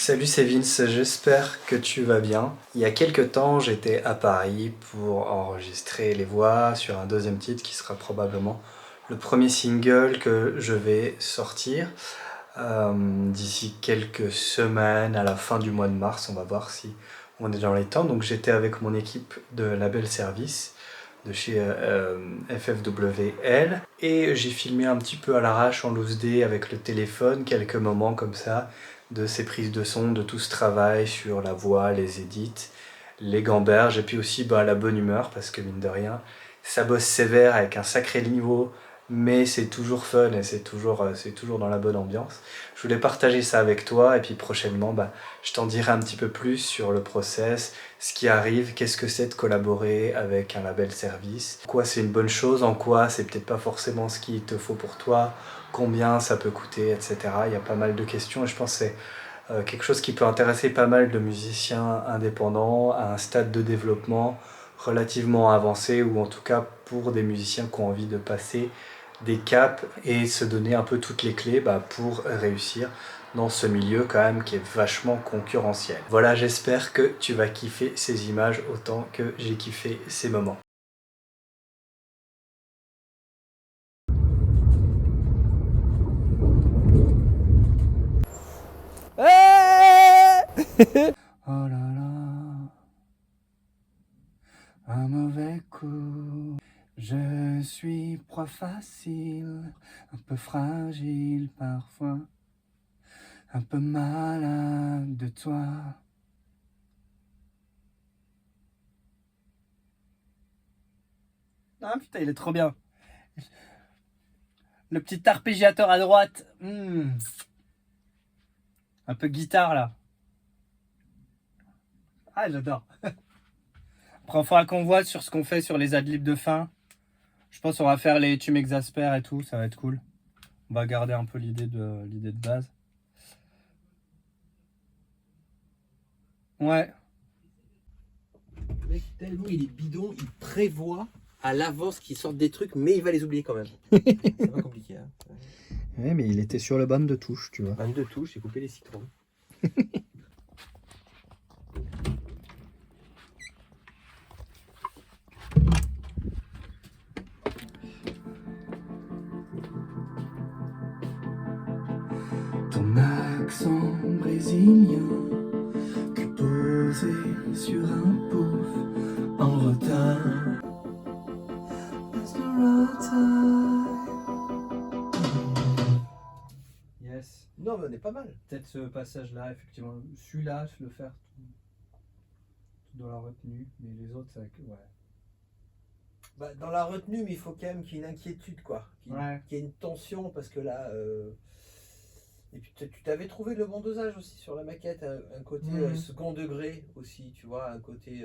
Salut, c'est Vince, j'espère que tu vas bien. Il y a quelques temps, j'étais à Paris pour enregistrer les voix sur un deuxième titre qui sera probablement le premier single que je vais sortir d'ici quelques semaines, à la fin du mois de mars. On va voir si on est dans les temps. Donc j'étais avec mon équipe de Label Service de chez FFWL et j'ai filmé un petit peu à l'arrache en loose day avec le téléphone, quelques moments comme ça de ces prises de son, de tout ce travail sur la voix, les édits, les gamberges et puis aussi la bonne humeur parce que mine de rien ça bosse sévère avec un sacré niveau mais c'est toujours fun et c'est toujours dans la bonne ambiance. Je voulais partager ça avec toi et puis prochainement je t'en dirai un petit peu plus sur le process, ce qui arrive, qu'est-ce que c'est de collaborer avec un label service, en quoi c'est une bonne chose, en quoi c'est peut-être pas forcément ce qu'il te faut pour toi, combien ça peut coûter, etc. Il y a pas mal de questions et je pense que c'est quelque chose qui peut intéresser pas mal de musiciens indépendants à un stade de développement relativement avancé ou en tout cas pour des musiciens qui ont envie de passer des caps et se donner un peu toutes les clés pour réussir dans ce milieu quand même qui est vachement concurrentiel. Voilà, j'espère que tu vas kiffer ces images autant que j'ai kiffé ces moments. Oh là là, un mauvais coup. Je suis proie facile, un peu fragile parfois, un peu malade de toi. Ah putain, il est trop bien. Le petit arpégiateur à droite. Un peu guitare là. Ah, j'adore. Après, il faudra qu'on voit sur ce qu'on fait sur les adlibs de fin. Je pense qu'on va faire les tu m'exaspères et tout, ça va être cool. On va garder un peu l'idée de base. Ouais. Le mec, tellement il est bidon, il prévoit à l'avance qu'ils sortent des trucs, mais il va les oublier quand même. C'est pas compliqué. Hein. Ouais, mais il était sur le ban de touche, tu vois. Ban de touche, j'ai coupé les citrons. Ton accent brésilien que posé sur un pouf en retard. Yes. Non, mais on est pas mal. Peut-être ce passage-là, effectivement. Celui-là, je le faire tout dans la retenue, mais les autres, c'est ouais. Bah, dans la retenue, mais il faut quand même qu'il y ait une inquiétude, quoi. Qu'il y ait une tension, parce que là. Et puis tu t'avais trouvé le bon dosage aussi sur la maquette, un côté second degré aussi, tu vois, un côté.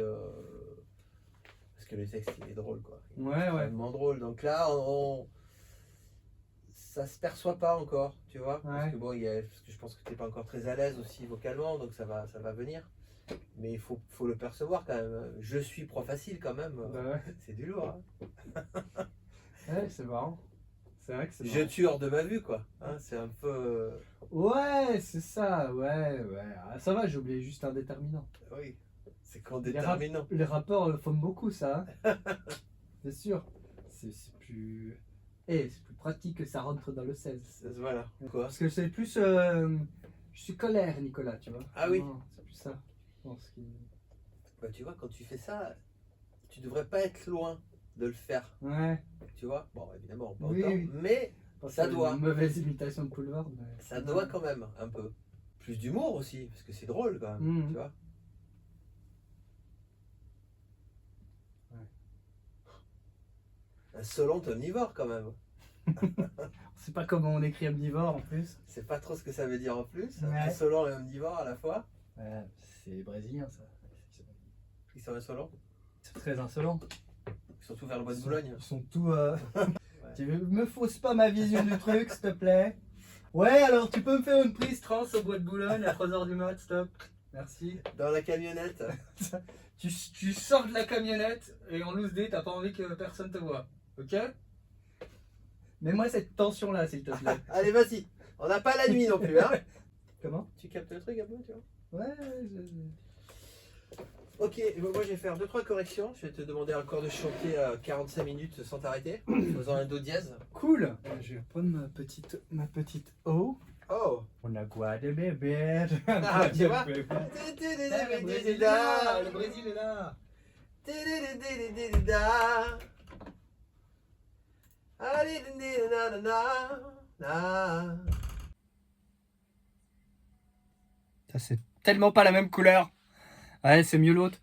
Parce que le texte il est drôle, quoi. Il est vraiment drôle. Donc là, ça se perçoit pas encore, tu vois. Parce que bon, parce que je pense que t'es pas encore très à l'aise aussi vocalement, donc ça va venir. Mais il faut le percevoir quand même. Je suis proie facile quand même. C'est du lourd. Hein. Ouais, c'est marrant. C'est vrai que c'est je tue hors de ma vue, quoi. Hein, c'est un peu. Ouais, c'est ça, ouais. Ah, ça va, j'ai oublié juste un déterminant. Oui, c'est qu'en déterminant. Les rappeurs font beaucoup ça. Hein. C'est sûr. C'est plus. C'est plus pratique que ça rentre dans le 16. Voilà. Quoi? Parce que c'est plus. Je suis colère, Nicolas, tu vois. Ah oui. C'est plus ça. Je pense bah, tu vois, quand tu fais ça, tu devrais pas être loin de le faire. Ouais. Tu vois, bon, évidemment, pas oui, autant, oui. mais ça doit. Une mauvaise imitation de Boulevard. Mais... Ça doit quand même, un peu. Plus d'humour aussi, parce que c'est drôle quand même, tu vois. Un Solon omnivore quand même. C'est pas comment on écrit omnivore en plus. C'est pas trop ce que ça veut dire en plus. Ouais. Un Solon et omnivore à la fois. Ouais, c'est brésilien ça. Ils sont insolents. C'est très insolent. Ils sont tous vers le bois de Boulogne. Ils sont tous. Tu me fausses pas ma vision du truc, s'il te plaît. Ouais, alors tu peux me faire une prise trans au bois de Boulogne à 3h du mat, stop. Merci. Dans la camionnette. tu sors de la camionnette et en loose day, t'as pas envie que personne te voit. Ok? Mets-moi cette tension là, s'il te plaît. Allez, vas-y. On n'a pas la nuit non plus, hein. Comment? Tu captes le truc un peu, tu vois? Ouais, Ok, moi je vais faire 2-3 corrections. Je vais te demander encore de chanter 45 minutes sans t'arrêter, en faisant un do dièse. Cool. Je vais reprendre ma petite O. Oh! On a quoi de bébé? Ah, tu vois? Le Brésil est là. Ça c'est tellement pas la même couleur. Ouais, c'est mieux l'autre.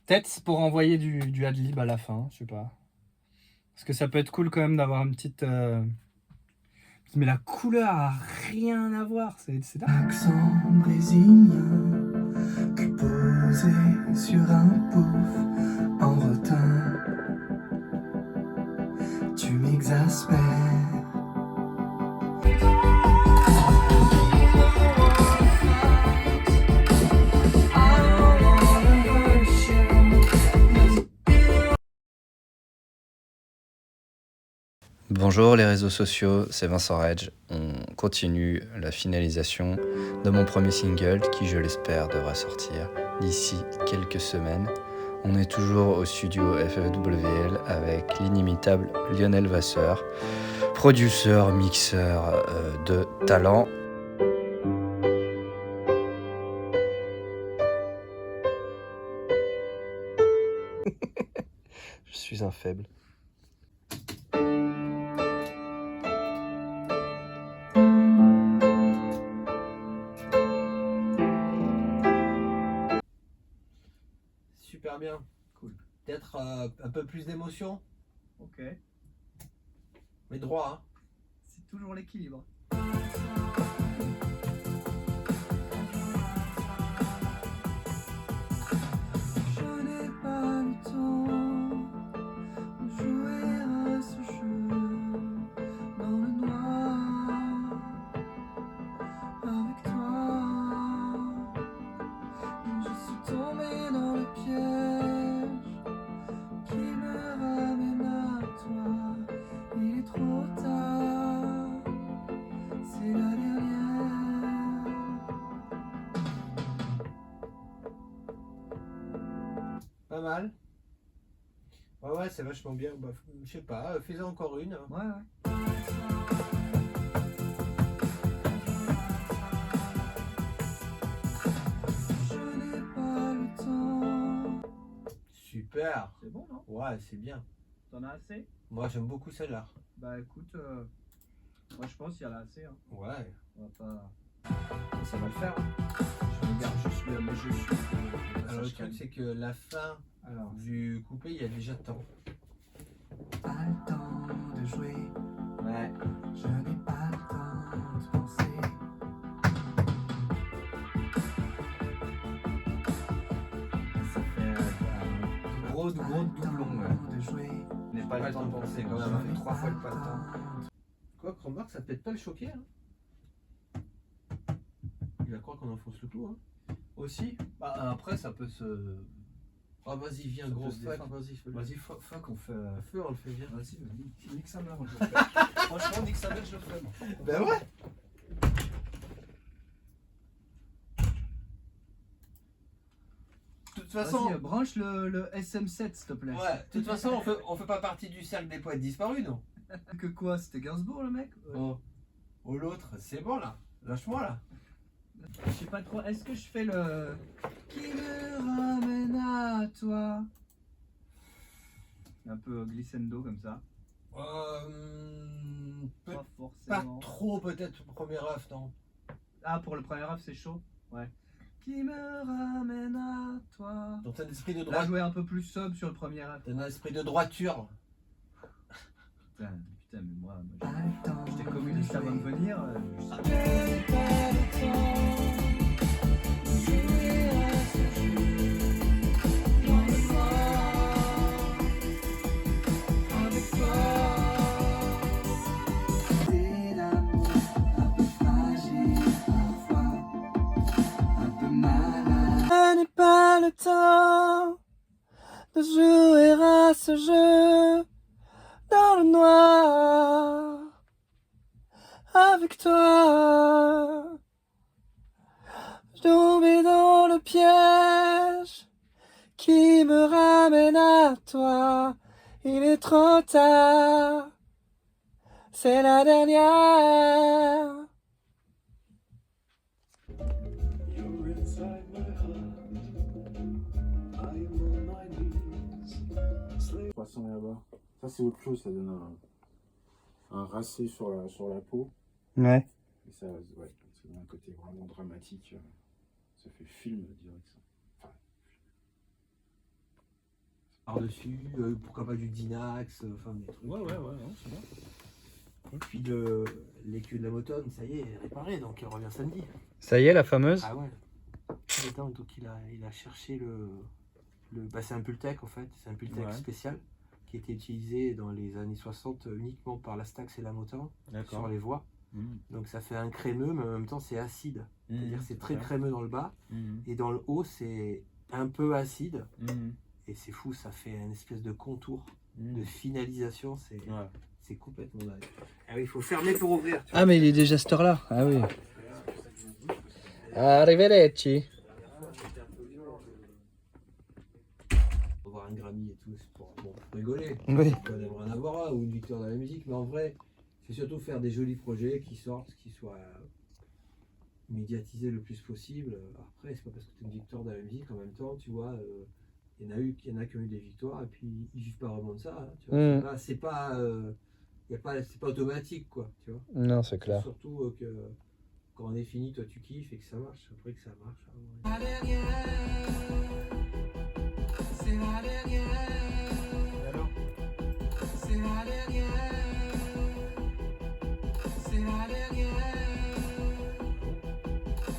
Peut-être pour envoyer du adlib à la fin, je sais pas. Parce que ça peut être cool quand même d'avoir une petite... Mais la couleur a rien à voir, c'est Accent brésilien qui posait sur un pouf en rotin. Tu m'exaspères. Bonjour les réseaux sociaux, c'est Vincent Redge. On continue la finalisation de mon premier single qui, je l'espère, devra sortir d'ici quelques semaines. On est toujours au studio FFWL avec l'inimitable Lionel Vasseur, producteur, mixeur de talent. Je suis un faible. Super bien. Cool. Peut-être un peu plus d'émotion, Ok, mais droit, hein. c'est toujours l'équilibre. Je n'ai pas le temps de jouer à ce jeu dans le noir avec toi. Je suis tombé dans le piège qui me ramène à toi. Il est trop tard, c'est la dernière. Pas mal. Ouais, c'est vachement bien. Bah, je sais pas, fais-en encore une. Ouais, ouais. Je n'ai pas le temps. Super. C'est bon, non? Ouais, c'est bien. T'en as assez? Moi, j'aime beaucoup celle-là. Bah écoute, moi je pense qu'il y en a assez. Hein. Ouais. On va pas... Ça va le faire. Hein. Je regarde juste le je suis. Alors, le truc, c'est que la fin Alors, du couplet, il y a déjà temps. Pas le temps de jouer, Ouais. je n'ai pas le temps de penser. ça fait gros doublon. Ouais. De jouer, N'est pas le temps de penser quand même. hein. Ça fait 3 fois le pas le temps. Quoi que remarque, ça peut peut-être pas le choquer. Hein. Il va croire qu'on enfonce le clou. Hein. Aussi, bah, après ça peut se. Ah, vas-y, viens, Ça gros peut se fuck. défendre. Vas-y, fais-le. Vas-y, fuck, on fait. Feu, on le fait bien. Vas-y, nique sa mère, moi je le fais. Franchement, nique sa mère, je le ferai. Moi. Ben ouais. De toute façon, Vas-y, branche le SM7, s'il te plaît. ouais, de toute façon, on fait pas partie du cercle des poètes disparus, non? Que quoi? C'était Gainsbourg, le mec? Oh, oh l'autre, c'est bon là. Lâche-moi là. Je sais pas trop. Est-ce que je fais le. Qui me ramène à toi? Un peu glissando comme ça. Pas Pas forcément. trop peut-être au premier ref, non? Ah, pour le premier rap, c'est chaud? Ouais. Qui me ramène à toi? Donc t'as un esprit de Là, droite. jouer un peu plus sobre sur le premier rap. T'as un esprit de droiture. Putain, mais moi pas le temps j'étais de communiste avant de jouer. venir. Je n'ai pas le temps de jouer à ce jeu dans le noir avec toi. C'est l'amour un peu fragile parfois, un peu malade. Je n'ai pas le temps de jouer à ce jeu dans le noir avec toi. tombé dans le piège qui me ramène à toi. Il est trop tard, c'est la dernière. Poisson là-bas. Ça c'est autre chose, ça donne un racé sur la peau. Ouais. Et ça, ouais, ça donne un côté vraiment dramatique. Ça fait film, je dirais que ça. Enfin, Par-dessus, pourquoi pas du Dinax, enfin des trucs. ouais, non, c'est bon. Et puis l'écu de la motone, ça y est, réparé, donc il revient samedi. Ça y est, la fameuse. Ah ouais. Attends, donc il a cherché bah, c'est un Pultec en fait, c'est un Pultec Ouais. spécial qui était utilisé dans les années 60 uniquement par la Stax et la Motown sur les voies. Donc ça fait un crémeux, mais en même temps c'est acide. C'est-à-dire c'est très crémeux dans le bas et dans le haut c'est un peu acide. Et c'est fou, ça fait une espèce de contour, de finalisation, c'est complètement dingue. Ah oui, il faut fermer pour ouvrir. Ah, mais il est déjà cette heure-là. Ah oui. Arrivederci. On va voir un Grammy et tout, c'est pour rigoler. Oui. On aimerait en avoir un ou une victoire dans la musique, mais en vrai, c'est surtout faire des jolis projets qui sortent, qui soient médiatisés le plus possible. Après, c'est pas parce que tu as une victoire dans la musique, en même temps, tu vois, il y en a qui ont eu des victoires et puis ils vivent pas vraiment de ça. Hein, tu vois. C'est pas automatique, quoi, tu vois. Non, c'est clair. Surtout que quand on est fini, toi tu kiffes et que ça marche. Après que ça marche. La dernière, c'est la dernière. Alors, C'est la dernière. C'est la dernière.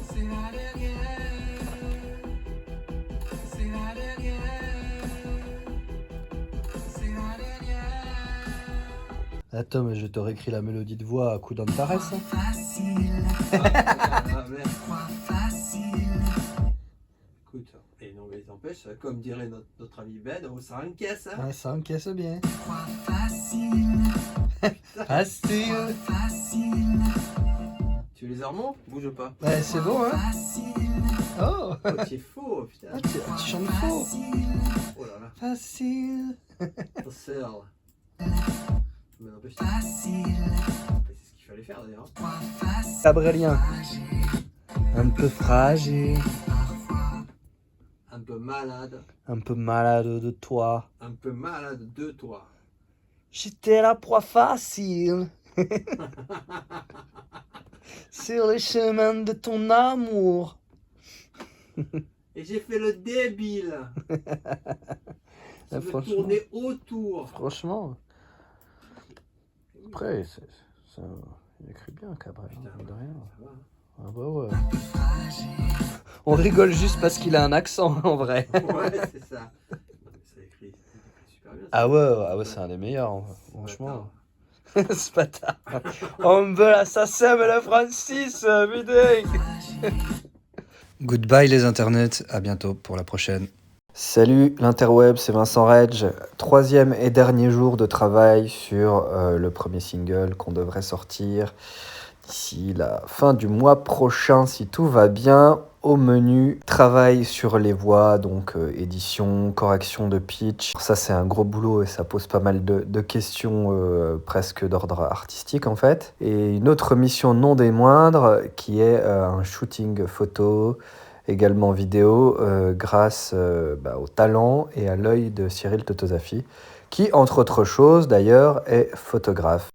C'est la dernière. C'est la dernière. C'est la dernière. Attends, mais je t'aurais écrit la mélodie de voix à coup d'Antares. Hein. Facile. merde. Quoi facile. Écoute, et non mais n'empêche, comme dirait notre ami Ben, ça encaisse. Hein. Ah, ça encaisse bien. Quoi facile. Facile. Facile. Tu les as remontes? Bouge pas. Ouais, c'est bon, hein. Facile. Oh, Oh, tu es faux, putain. ah, tu chantes faux. Oh là là. Facile. Ta sœur. Mais n'empêche, Facile. c'est ce qu'il fallait faire d'ailleurs. Quoi facile. Gabrielien. Un peu fragile. Un peu malade. Un peu malade de toi. Un peu malade de toi. J'étais la proie facile. Sur les chemins de ton amour. Et j'ai fait le débile. Ça veut franchement. tourner autour. Franchement. Après, ça, il écrit bien, Cabrel. Putain, De rien. ça va. Ah bah ouais. On rigole juste parce qu'il a un accent, en vrai. Ouais, c'est ça. Non, mais ça écrit super bien. Ah ouais, c'est un des meilleurs, hein, franchement. C'est pas tard. On veut l'assassin, mais le Francis, putain. Goodbye les internets, à bientôt pour la prochaine. Salut l'interweb, c'est Vincent Redge. 3e et dernier jour de travail sur le premier single qu'on devrait sortir d'ici la fin du mois prochain si tout va bien. Au menu, travail sur les voix, donc édition, correction de pitch. Ça c'est un gros boulot et ça pose pas mal de questions presque d'ordre artistique en fait. Et une autre mission non des moindres qui est un shooting photo, également vidéo, grâce au talent et à l'œil de Cyril Totosafi, qui entre autres choses d'ailleurs est photographe.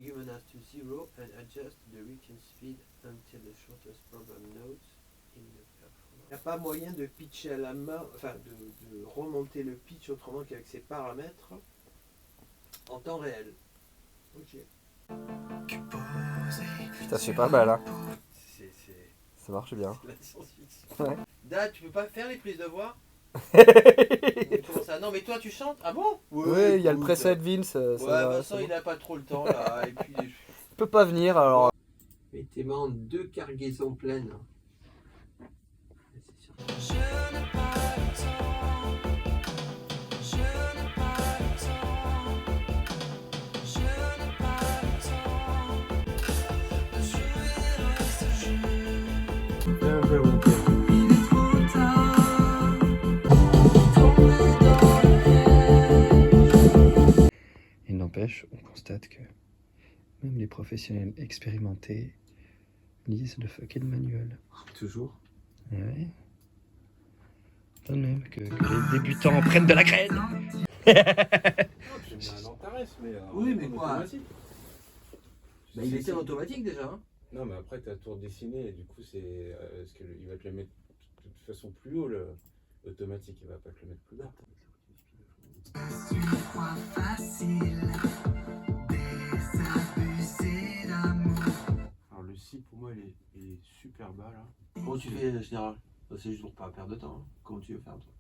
Human has to zero and adjust the reaching speed until the shortest program notes in the performance. Il n'y a pas moyen de pitcher à la main, enfin de remonter le pitch autrement qu'avec ses paramètres en temps réel. Ok. Putain, c'est pas mal, hein. C'est Ça marche bien. la science-fiction. Ouais. Dad, tu peux pas faire les prises de voix? Comment ça? Non, mais toi tu chantes? Ah bon? Oui, il y a le écoute. preset Vince. Ouais, Ça va, Vincent, c'est il bon. n'a pas trop le temps là. Et puis, Il peut pas venir alors. mets tes mains en 2 cargaisons pleines. Je n'ai pas le temps. Je n'ai pas le temps. Je n'ai pas le temps de jouer à ce jeu. Fais un peu monter. n'empêche, on constate que même les professionnels expérimentés lisent le fucking manuel. Toujours. Ouais. Pas de même que les débutants prennent de la graine. J'ai mis un Antares, mais Oui, mais quoi automatique. Bah, il était en automatique déjà. Hein. Non, mais après, tu as tour dessiné et du coup, c'est. Parce qu'il va te le mettre de toute façon plus haut, l'automatique, il va pas te le mettre plus bas. Alors, le si pour moi, il est super bas là. Comment tu fais, général? C'est juste pour pas perdre de temps. Hein. Comment tu veux faire, toi?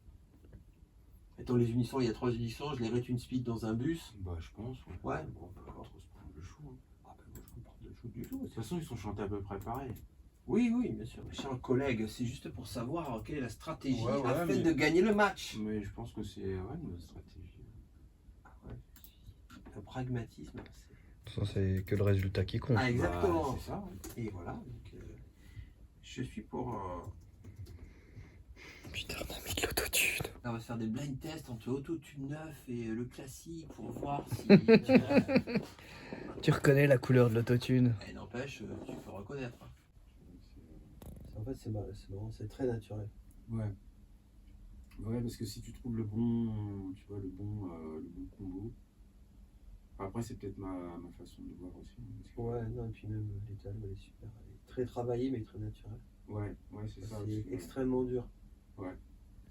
Attends, les unissons, il y a 3 unissons, je les rate une speed dans un bus. Bah, je pense, ouais. Ouais. Bon, on peut pas trop se prendre le chou. Hein. Ah ben moi je me prends de chou du tout. De toute façon, ils sont chantés à peu près pareil. Oui, oui, bien sûr. Cher collègue, c'est juste pour savoir quelle est la stratégie Ouais, ouais, afin mais- de gagner le match. Mais je pense que c'est une stratégie. Ah ouais. Le pragmatisme, c'est... Ça, c'est que le résultat qui compte. Ah, exactement. Bah, c'est ça, ouais. Et voilà, donc je suis pour... Putain, on a mis de l'autotune. On va faire des blind tests entre l'autotune neuf et le classique pour voir si... Tu reconnais la couleur de l'autotune? Et n'empêche, tu peux reconnaître. En fait, c'est marrant, c'est très naturel. Ouais. Ouais, parce que si tu trouves le bon, tu vois, le bon combo. Après, c'est peut-être ma façon de voir aussi. Parce que- Ouais, non, et puis même l'étalon, elle est super. Elle est très travaillée, mais très naturelle. Ouais, c'est ça. C'est aussi. extrêmement dur. Ouais.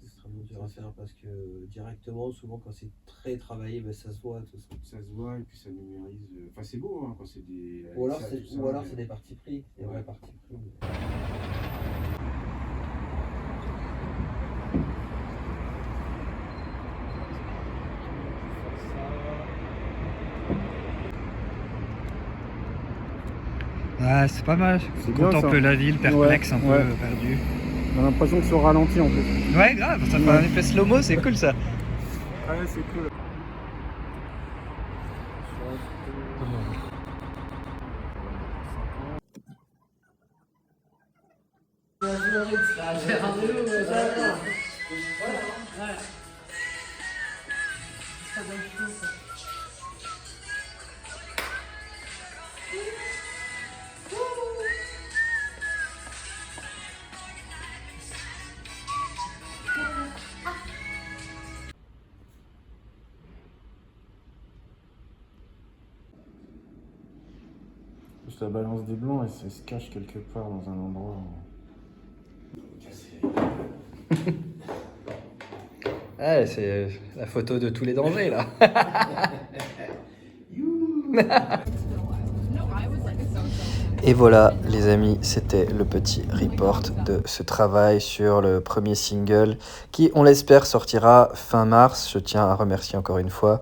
C'est extrêmement dur à faire parce que directement, souvent quand c'est très travaillé, ben, ça se voit tout ça. Ça se voit et puis ça numérise. Enfin, c'est beau hein, quand c'est des. Ou alors ça, c'est tout ça, mais- des parties pris, des Ouais. vrais parties pris. Ouais, c'est pas mal. C'est bien, Contemple ça. la ville, perplexe, Ouais, un peu ouais. perdu. On a l'impression que c'est au ralenti en plus. Ouais, grave, ça fait un effet slow-mo, c'est cool ça. Ouais, c'est cool. Ça balance des blancs et ça se cache quelque part dans un endroit. Ouais, c'est la photo de tous les dangers là. Et voilà les amis, c'était le petit report de ce travail sur le premier single qui, on l'espère, sortira fin mars. Je tiens à remercier encore une fois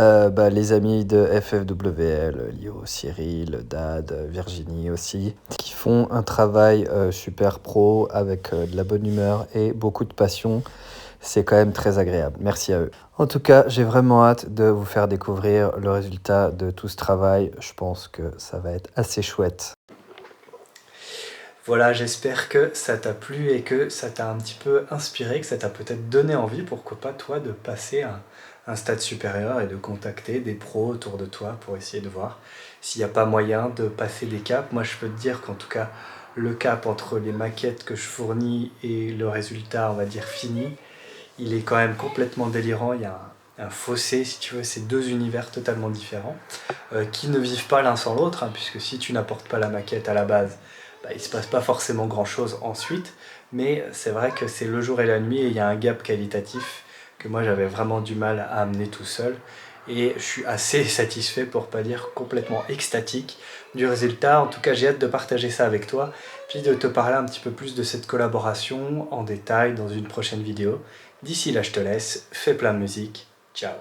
les amis de FFWL, Lio, Cyril, Dad, Virginie aussi, qui font un travail super pro avec de la bonne humeur et beaucoup de passion. C'est quand même très agréable. Merci à eux. En tout cas, j'ai vraiment hâte de vous faire découvrir le résultat de tout ce travail. Je pense que ça va être assez chouette. Voilà, j'espère que ça t'a plu et que ça t'a un petit peu inspiré, que ça t'a peut-être donné envie, pourquoi pas toi, de passer à un stade supérieur et de contacter des pros autour de toi pour essayer de voir s'il n'y a pas moyen de passer des caps. Moi, je peux te dire qu'en tout cas, le cap entre les maquettes que je fournis et le résultat, on va dire, fini, il est quand même complètement délirant. Il y a un fossé, si tu veux, c'est deux univers totalement différents qui ne vivent pas l'un sans l'autre, hein, puisque si tu n'apportes pas la maquette à la base, il ne se passe pas forcément grand chose ensuite, mais c'est vrai que c'est le jour et la nuit et il y a un gap qualitatif que moi j'avais vraiment du mal à amener tout seul et je suis assez satisfait, pour pas dire complètement extatique, du résultat. En tout cas, j'ai hâte de partager ça avec toi, puis de te parler un petit peu plus de cette collaboration en détail dans une prochaine vidéo. D'ici là, je te laisse, fais plein de musique, ciao.